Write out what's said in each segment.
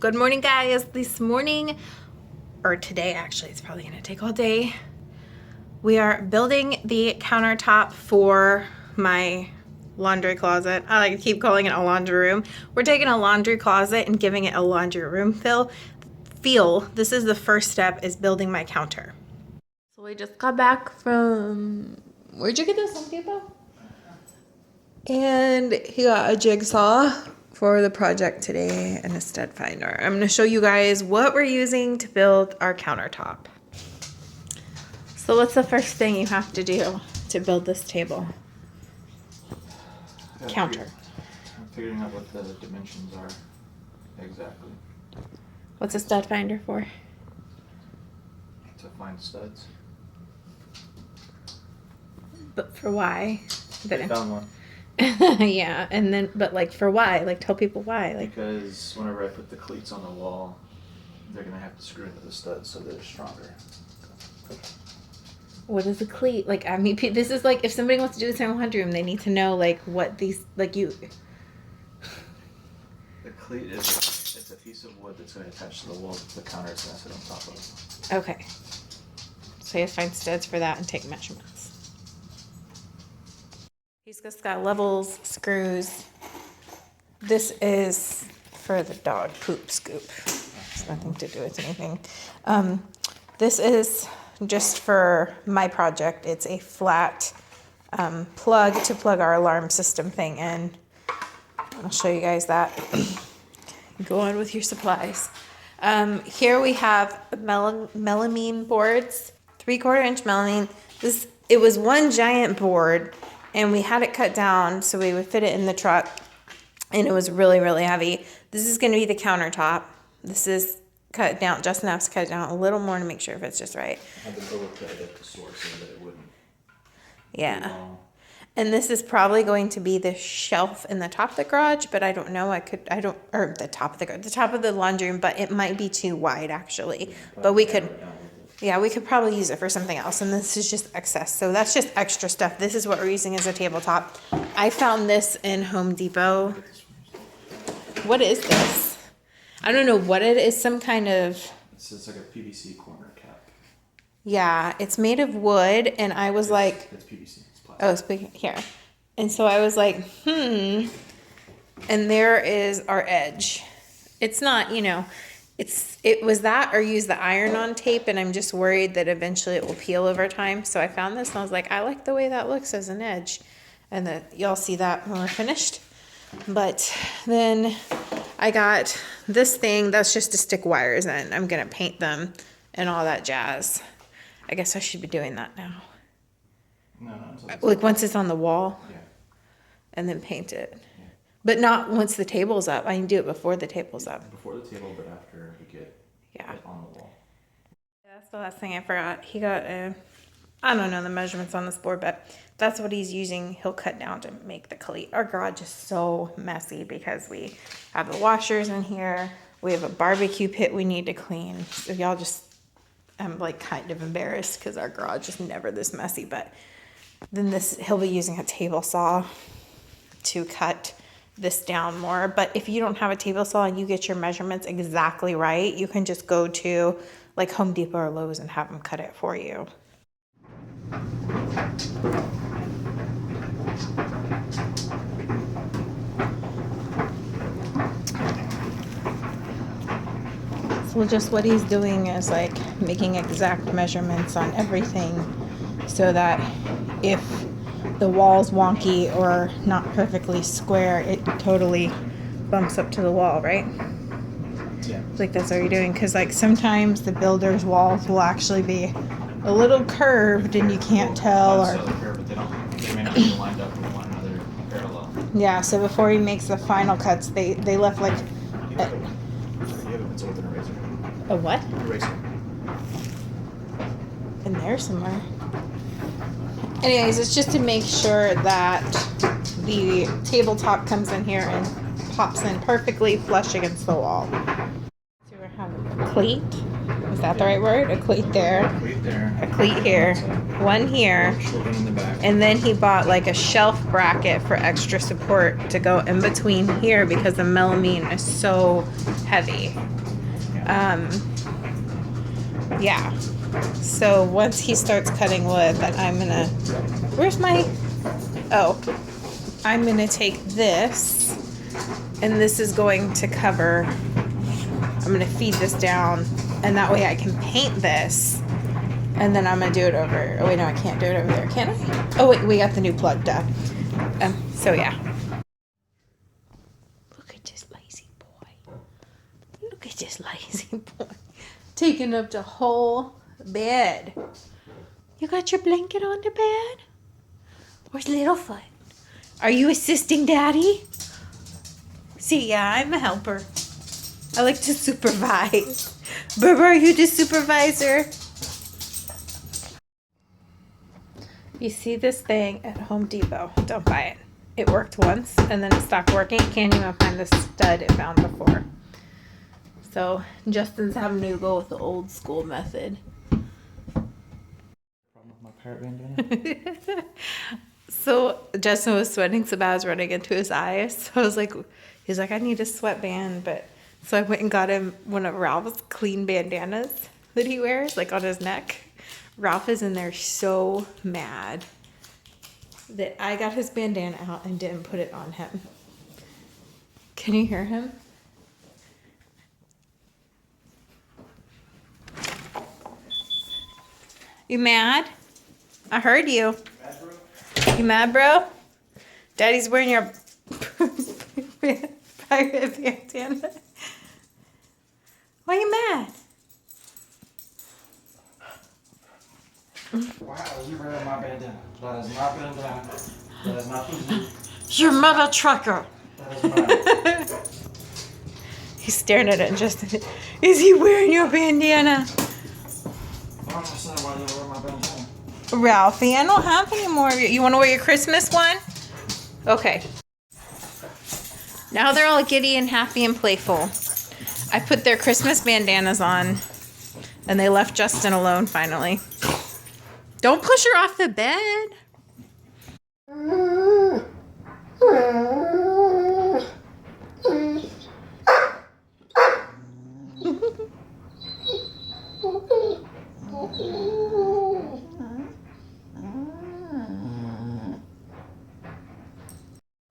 Good morning, guys. This morning, or today actually, it's probably gonna take all day. We are building the countertop for my laundry closet. I like to keep calling it a laundry room. We're taking a laundry closet and giving it a laundry room feel. This is the first step, is building my counter. So we just got back from, where'd you get this, Home Depot? And he got a jigsaw for the project today and a stud finder. I'm gonna show you guys what we're using to build our countertop. So what's the first thing you have to do to build this table? Counter. I'm figuring out what the dimensions are exactly. What's a stud finder for? To find studs. But for why? I found one. Yeah, and then, but like for why? Like tell people why. Like, because whenever I put the cleats on the wall, they're gonna have to screw into the studs so they're stronger. what is a cleat? Like, I mean, this is like, if somebody wants to do this in a laundry room, they need to know like what these, like you. The cleat is it's a piece of wood that's going to attach to the wall that the counter is going to sit on top of. Okay. So you have to find studs for that and take measurements. He's just got levels, screws. This is for the dog poop scoop. It's nothing to do with anything. This is just for my project. It's a flat plug to plug our alarm system thing in. I'll show you guys that. Go on with your supplies. Here we have melamine boards, 3/4 inch melamine. It was one giant board, and we had it cut down so we would fit it in the truck, and it was really, really heavy. This is going to be the countertop. This is cut down just enough to cut it down a little more to make sure if it's just right. I had them overcut it at the source so that it wouldn't. Yeah. And this is probably going to be the shelf in the top of the garage, but I don't know. Or the top of the laundry room, but it might be too wide actually. But we could, yeah, we could probably use it for something else. And this is just excess. So that's just extra stuff. This is what we're using as a tabletop. I found this in Home Depot. What is this? I don't know what it is. Some kind of. It's like a PVC corner cap. Yeah, it's made of wood. And I was like. It's PVC. Oh, speaking here. And so I was like, and there is our edge. It's not, it was that or use the iron-on tape, and I'm just worried that eventually it will peel over time. So I found this and I was like, I like the way that looks as an edge. And that y'all see that when we're finished. But then I got this thing that's just to stick wires in. I'm going to paint them and all that jazz. I guess I should be doing that now. No, like once it's on the wall, yeah. And then paint it. Yeah. But not once the table's up. I can do it before the table's up. Before the table, but after we get it on the wall. Yeah, that's the last thing I forgot. He got I don't know the measurements on this board, but that's what he's using. He'll cut down to make the cleat. Our garage is so messy because we have the washers in here. We have a barbecue pit we need to clean. So y'all just, I'm like kind of embarrassed because our garage is never this messy, but then he'll be using a table saw to cut this down more. But if you don't have a table saw and you get your measurements exactly right, you can just go to like Home Depot or Lowe's and have them cut it for you. So just what he's doing is like making exact measurements on everything so that if the wall's wonky or not perfectly square, it totally bumps up to the wall, right? Yeah. Like that's what you're doing, because like sometimes the builder's walls will actually be a little curved and you can't tell, or but they may not be lined up with one another parallel. Yeah, so before he makes the final cuts, they left like You have a pencil with an eraser. a what? Eraser. In there somewhere. Anyways, it's just to make sure that the tabletop comes in here and pops in perfectly flush against the wall. So we're having a cleat Is that the right word? A cleat there. Cleat there. A cleat here. One here. Short one in the back. And then he bought like a shelf bracket for extra support to go in between here because the melamine is so heavy. Yeah. So once he starts cutting wood, then I'm gonna, where's my, oh, I'm gonna take this, and this is going to cover, I'm gonna feed this down, and that way I can paint this, and then I'm gonna do it over, oh wait, no, I can't do it over there, can I? Oh wait, we got the new plug, duh. So yeah. Look at this lazy boy. Look at this lazy boy. Taking up the whole bed. You got your blanket on the bed? Where's Littlefoot? Are you assisting Daddy? See, yeah, I'm a helper. I like to supervise. Bubba, are you the supervisor? You see this thing at Home Depot, don't buy it. It worked once and then it stopped working. Can't even find the stud it found before. So Justin's having to go with the old school method. Problem with my parrot bandana? So Justin was sweating so bad I was running into his eyes. So I was like, he's like, I need a sweatband. But so I went and got him one of Ralph's clean bandanas that he wears, like on his neck. Ralph is in there so mad that I got his bandana out and didn't put it on him. Can you hear him? You mad? I heard you. You mad, bro? Daddy's wearing your pirate bandana. Why you mad? Why are you wearing my bandana? That is my bandana. That is my food. You're mother trucker. That is mine. He's staring at it and Justin, is he wearing your bandana? I understand why you wear my bandana. Ralphie, I don't have any more of you. You want to wear your Christmas one? Okay. Now they're all giddy and happy and playful. I put their Christmas bandanas on and they left Justin alone finally. Don't push her off the bed.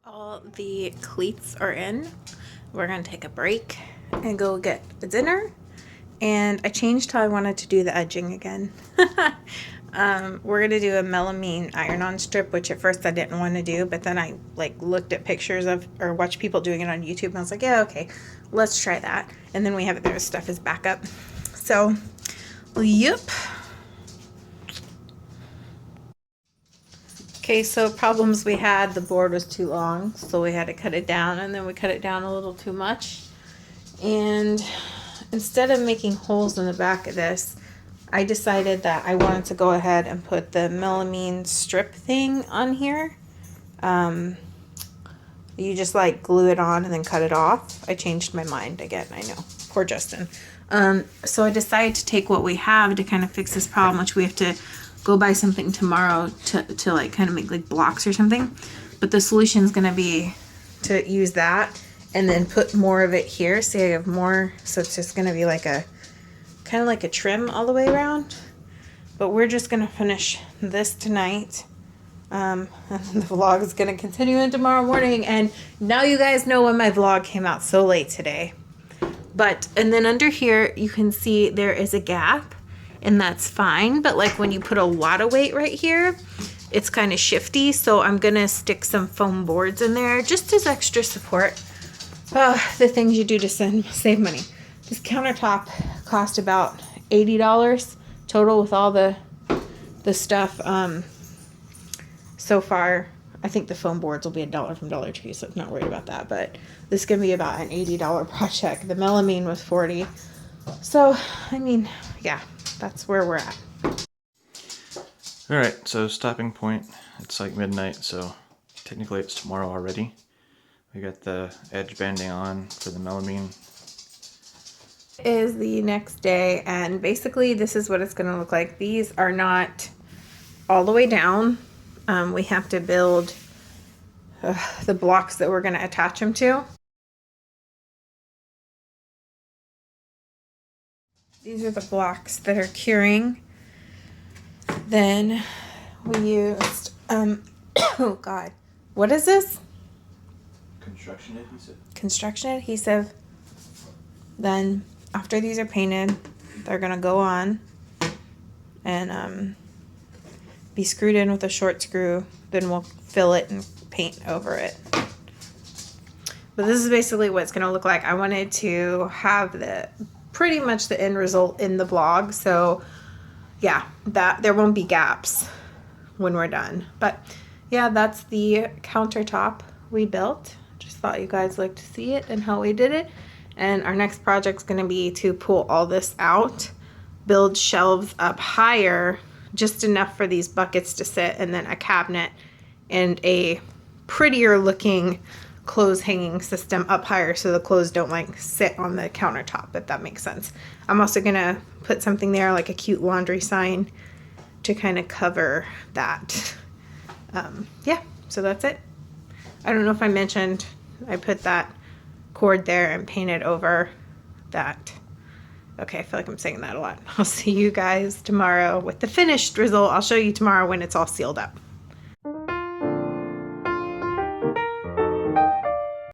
All the cleats are in. We're gonna take a break and go get a dinner. And I changed how I wanted to do the edging again. We're gonna do a melamine iron-on strip, which at first I didn't want to do, but then I like looked at pictures of or watched people doing it on YouTube, and I was like, yeah, okay, let's try that. And then we have their stuff as backup. So, yep. Okay, so problems we had, the board was too long, so we had to cut it down, and then we cut it down a little too much. And instead of making holes in the back of this, I decided that I wanted to go ahead and put the melamine strip thing on here. You just like glue it on and then cut it off. I changed my mind again, I know. Poor Justin. So I decided to take what we have to kind of fix this problem, which we have to go buy something tomorrow to like kind of make like blocks or something. But the solution is going to be to use that and then put more of it here. See, I have more. So it's just going to be like a kind of like a trim all the way around. But we're just going to finish this tonight. And the vlog is going to continue in tomorrow morning. And now you guys know when my vlog came out so late today. And then under here, you can see there is a gap. And that's fine, but like when you put a lot of weight right here, it's kind of shifty, so I'm gonna stick some foam boards in there just as extra support. The things you do to save money. This countertop cost about $80 total with all the stuff. So far, I think the foam boards will be $1 from Dollar Tree, so I'm not worried about that, but this is gonna be about an $80 project. The melamine was $40. So, I mean, yeah. That's where we're at. Alright, so stopping point. It's like midnight, so technically it's tomorrow already. We got the edge banding on for the melamine. Is the next day, and basically this is what it's going to look like. These are not all the way down. We have to build the blocks that we're going to attach them to. These are the blocks that are curing. Then we used oh god, what is this? Construction adhesive. Construction adhesive. Then after these are painted, they're gonna go on and be screwed in with a short screw. Then we'll fill it and paint over it. But this is basically what it's gonna look like. I wanted to have the pretty much the end result in the vlog, so yeah, that there won't be gaps when we're done. But yeah, that's the countertop we built. Just thought you guys liked to see it and how we did it. And our next project's gonna be to pull all this out, build shelves up higher, just enough for these buckets to sit, and then a cabinet and a prettier looking clothes hanging system up higher so the clothes don't like sit on the countertop, if that makes sense. I'm also gonna put something there like a cute laundry sign to kind of cover that. Yeah, so that's it. I don't know if I mentioned I put that cord there and painted over that. Okay, I feel like I'm saying that a lot. I'll see you guys tomorrow with the finished result. I'll show you tomorrow when it's all sealed up.